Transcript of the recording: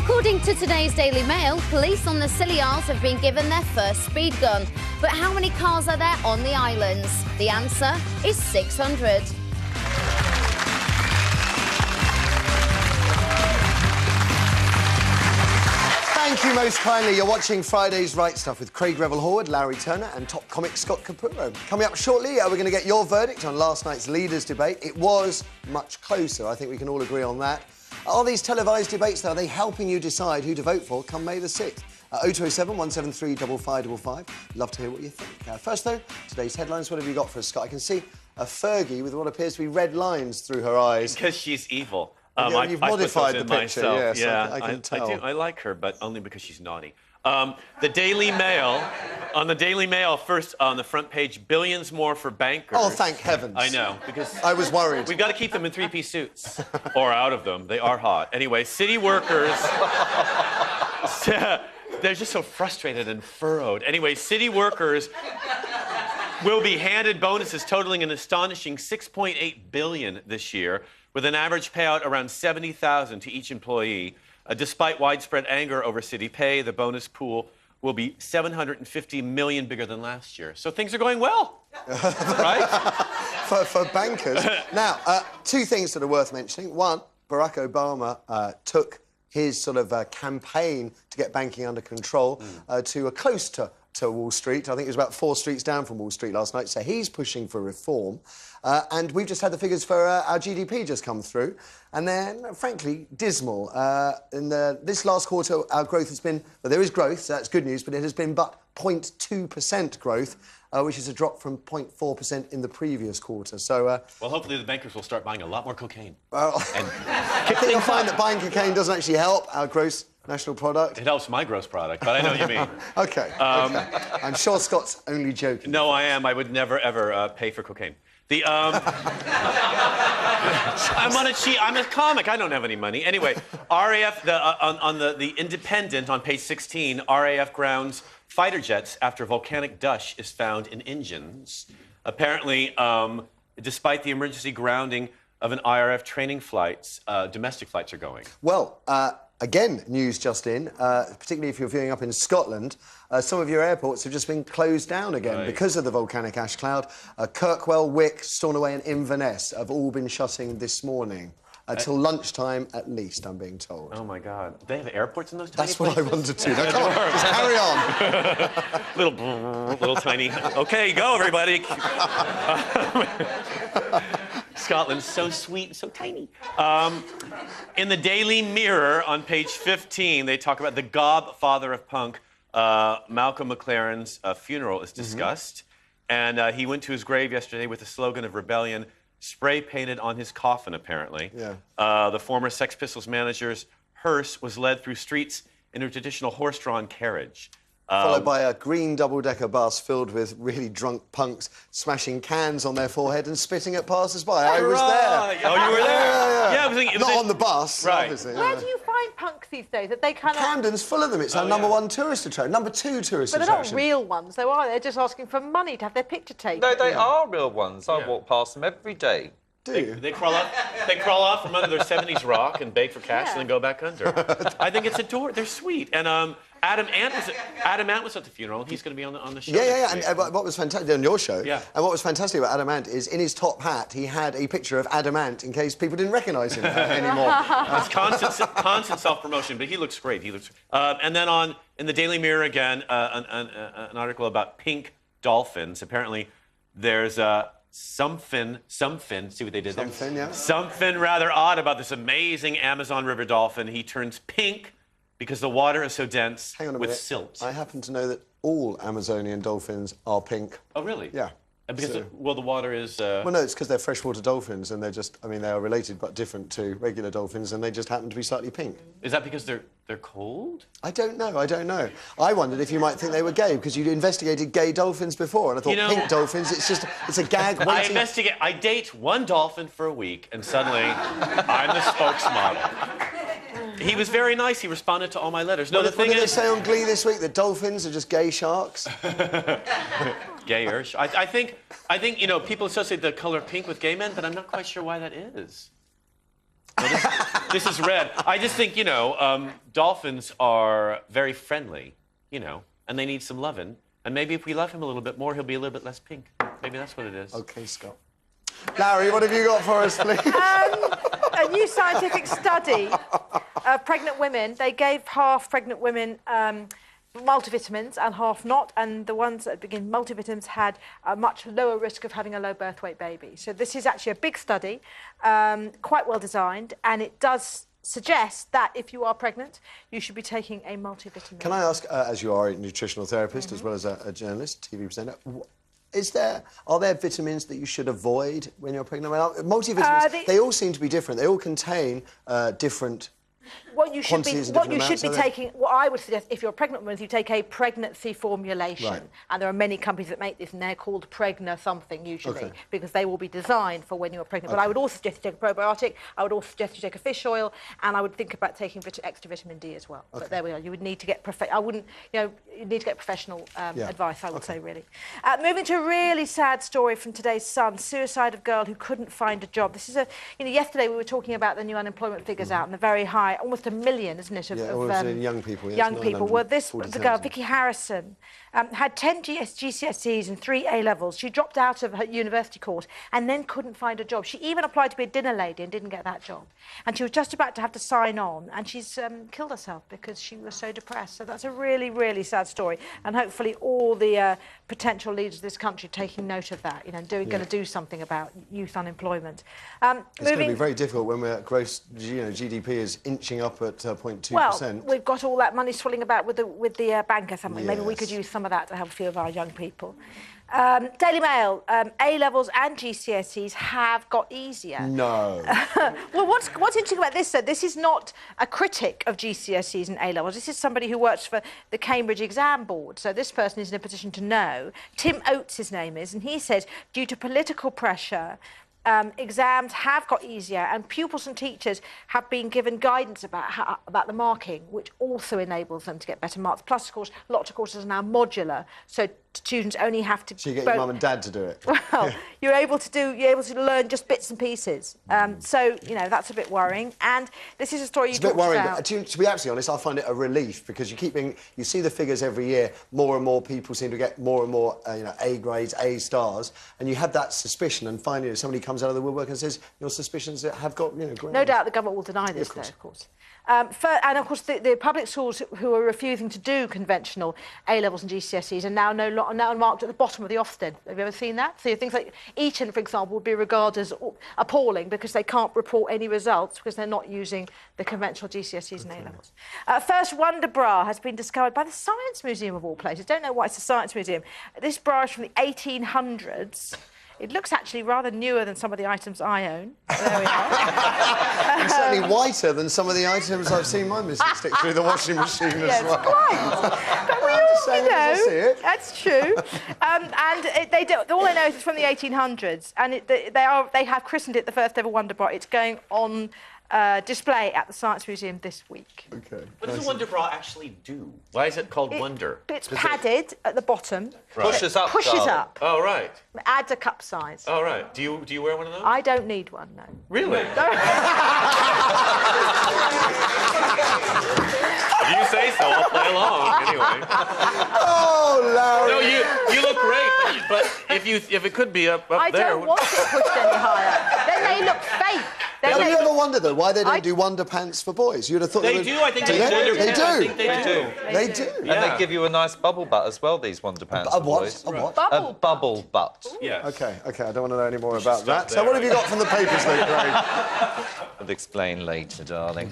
According to today's Daily Mail, police on the Scilly Isles have been given their first speed gun. But how many cars are there on the islands? The answer is 600. Thank you most kindly. You're watching Friday's Right Stuff with Craig Revel-Horwood, Larry Turner and top comic Scott Capurro. Coming up shortly, we're going to get your verdict on last night's leaders' debate. It was much closer. I think we can all agree on that. Are these televised debates, though, are they helping you decide who to vote for come May the 6th? 0207 173 5555. Love to hear what you think. First, though, today's headlines. What have you got for us, Scott? I can see a Fergie with what appears to be red lines through her eyes. Because she's evil. You've modified the picture, myself. yes, yeah, I can tell. I do. I like her, but only because she's naughty. The Daily Mail, on the Daily Mail, first on the front page, billions more for bankers. Oh, thank heavens. I know, because... I was worried. We've got to keep them in three-piece suits. Or out of them. They are hot. Anyway, city workers... They're just so frustrated and furrowed. Anyway, city workers will be handed bonuses totaling an astonishing $6.8 billion this year, with an average payout around $70,000 to each employee. Despite widespread anger over city pay, the bonus pool will be $750 million bigger than last year. So things are going well, right? for bankers. Now, two things that are worth mentioning. One, Barack Obama took his sort of campaign to get banking under control to close to Wall Street. I think it was about 4 streets down from Wall Street last night, so he's pushing for reform. And we've just had the figures for our GDP just come through, and they're, frankly, dismal. In this last quarter, our growth has been... Well, there is growth, so that's good news, but it has been but 0.2% growth, which is a drop from 0.4% in the previous quarter. So... well, hopefully the bankers will start buying a lot more cocaine. Well, I think you'll find that buying cocaine doesn't actually help our gross national product. It helps my gross product, but I know what you mean. OK. I'm sure Scott's only joking. No, I am. I would never, ever pay for cocaine. I'm on a cheat. I'm a comic. I don't have any money. Anyway, RAF, on the Independent, on page 16, RAF grounds fighter jets after volcanic dust is found in engines. Apparently, despite the emergency grounding of an IRF training flights, domestic flights are going. Well, again, news just in, particularly if you're viewing up in Scotland, some of your airports have just been closed down again because of the volcanic ash cloud. Kirkwell, Wick, Stornoway and Inverness have all been shutting this morning. Till lunchtime, at least, I'm being told. Oh, my God. They have airports in those tiny That's places? what I wanted to. No, come on, just carry on. little tiny... OK, go, everybody. Scotland's so sweet and so tiny. In the Daily Mirror on page 15, they talk about the godfather of punk, Malcolm McLaren's funeral is discussed. And he went to his grave yesterday with the slogan of rebellion spray-painted on his coffin, apparently. Yeah. The former Sex Pistols manager's hearse was led through streets in a traditional horse-drawn carriage. Followed by a green double-decker bus filled with really drunk punks smashing cans on their forehead and spitting at passers-by. I was there. Oh, you were there? Yeah. It was not on the bus, right. Obviously. Where do you find punks these days? That they kind of... Camden's full of them. It's our number 1 tourist attraction. Number 2 tourist attraction. But they're not real ones, though, are they? They're just asking for money to have their picture taken. No, they are real ones. I walk past them every day. Do you? They crawl out from under their 70s rock and beg for cash and then go back under. I think it's adorable. They're sweet. And Adam Ant was at the funeral. He's going to be on the show. Yeah. And what was fantastic on your show? Yeah. And what was fantastic about Adam Ant is in his top hat he had a picture of Adam Ant in case people didn't recognise him anymore. It's constant self-promotion, but he looks great. And then in the Daily Mirror again, an article about pink dolphins. Apparently, there's something, see what they did there? Something, yeah. Something rather odd about this amazing Amazon River dolphin. He turns pink because the water is so dense with silt. I happen to know that all Amazonian dolphins are pink. Oh, really? Yeah. Because, the water is... Well, no, it's because they're freshwater dolphins, and they're just... I mean, they are related but different to regular dolphins, and they just happen to be slightly pink. Is that because they're cold? I don't know. I wondered if you might think they were gay, because you'd investigated gay dolphins before, and I thought, pink dolphins, it's a gag waiting... I date one dolphin for a week, and suddenly I'm the spokesmodel. He was very nice. He responded to all my letters. What did they say on Glee this week? That dolphins are just gay sharks? Gayer. I think people associate the color pink with gay men, but I'm not quite sure why that is. This is red. I just think, you know, dolphins are very friendly, you know, and they need some loving. And maybe if we love him a little bit more, he'll be a little bit less pink. Maybe that's what it is. OK, Scott. Larry, what have you got for us, please? A new scientific study of pregnant women. They gave half pregnant women multivitamins and half not, and the ones that begin multivitamins had a much lower risk of having a low birth weight baby. So this is actually a big study, quite well designed, and it does suggest that if you are pregnant, you should be taking a multivitamin. Can I ask, as you are a nutritional therapist as well as a journalist, TV presenter, are there vitamins that you should avoid when you're pregnant? Well, multivitamins, they all seem to be different. They all contain different what you should be taking, what I would suggest, if you're a pregnant woman, is you take a pregnancy formulation. Right. And there are many companies that make this, and they're called Pregna something, usually, because they will be designed for when you're pregnant. But I would also suggest you take a probiotic, I would also suggest you take a fish oil, and I would think about taking extra vitamin D as well. But there we are. You would need to get you need to get professional advice, I would say, really. Moving to a really sad story from today's Sun, suicide of girl who couldn't find a job. This is yesterday we were talking about the new unemployment figures out, and the very high, almost 1 million, isn't it, of young people. Yes, young people. Well, the girl, Vicky Harrison, had 10 GCSEs and 3 A-levels. She dropped out of her university course and then couldn't find a job. She even applied to be a dinner lady and didn't get that job. And she was just about to have to sign on, and she's killed herself because she was so depressed. So that's a really, really sad story. And hopefully all the potential leaders of this country taking note of that, you know, going to do something about youth unemployment. It's going to be very difficult when we're gross, GDP is inching up at 0.2%. Well, we've got all that money swirling about with the bankers, haven't we? Maybe we could use some of that to help a few of our young people. Daily Mail, A-levels and GCSEs have got easier. No. Well, what's interesting about this, though, this is not a critic of GCSEs and A-levels. This is somebody who works for the Cambridge Exam Board, so this person is in a position to know. Tim Oates, his name is, and he says, due to political pressure, exams have got easier, and pupils and teachers have been given guidance about the marking, which also enables them to get better marks. Plus, of course, lots of courses are now modular, so students only have to... So you get your mum and dad to do it? Well, you're able to learn just bits and pieces. So, you know, that's a bit worrying. And this is a story you talked about... It's a bit worrying, but to be absolutely honest, I find it a relief, because you see the figures every year, more and more people seem to get more and more, A grades, A stars, and you have that suspicion, and finally somebody comes out of the woodwork and says, your suspicions have got, grounds. No doubt the government will deny this, though, of course. And, of course, the public schools who are refusing to do conventional A-levels and GCSEs are now marked at the bottom of the Ofsted. Have you ever seen that? So things like Eton, for example, would be regarded as appalling because they can't report any results because they're not using the conventional GCSEs and A-levels. First wonder bra has been discovered by the Science Museum, of all places. Don't know why it's a Science Museum. This bra is from the 1800s. It looks actually rather newer than some of the items I own. There we are. It's certainly whiter than some of the items I've seen my missus stick through the washing machine as well. Quite. But we all, see it. That's true. All they know is it's from the 1800s, and they have christened it the first ever Wonder Bra. It's going on display at the Science Museum this week. Okay. What does a Wonder Bra actually do? Why is it called Wonder? It's padded at the bottom. Right. Pushes up. Pushes up. Oh, right. Adds a cup size. Oh, right. Do you wear one of those? I don't need one, no. Really? If you say so, I'll play along anyway. Oh, Larry! No, you look great, but if it could be up there... I don't want it pushed any higher. Then they look fake. Have you ever wondered, though, why they don't do Wonder Pants for boys? You'd have thought they do. I think they do. They do. I think they do. They do. And they give you a nice bubble butt as well, these Wonder Pants for boys. A what? A bubble butt. Yeah. OK, I don't want to know any more about that. So what have you got from the papers, then, Craig? I'll explain later, darling.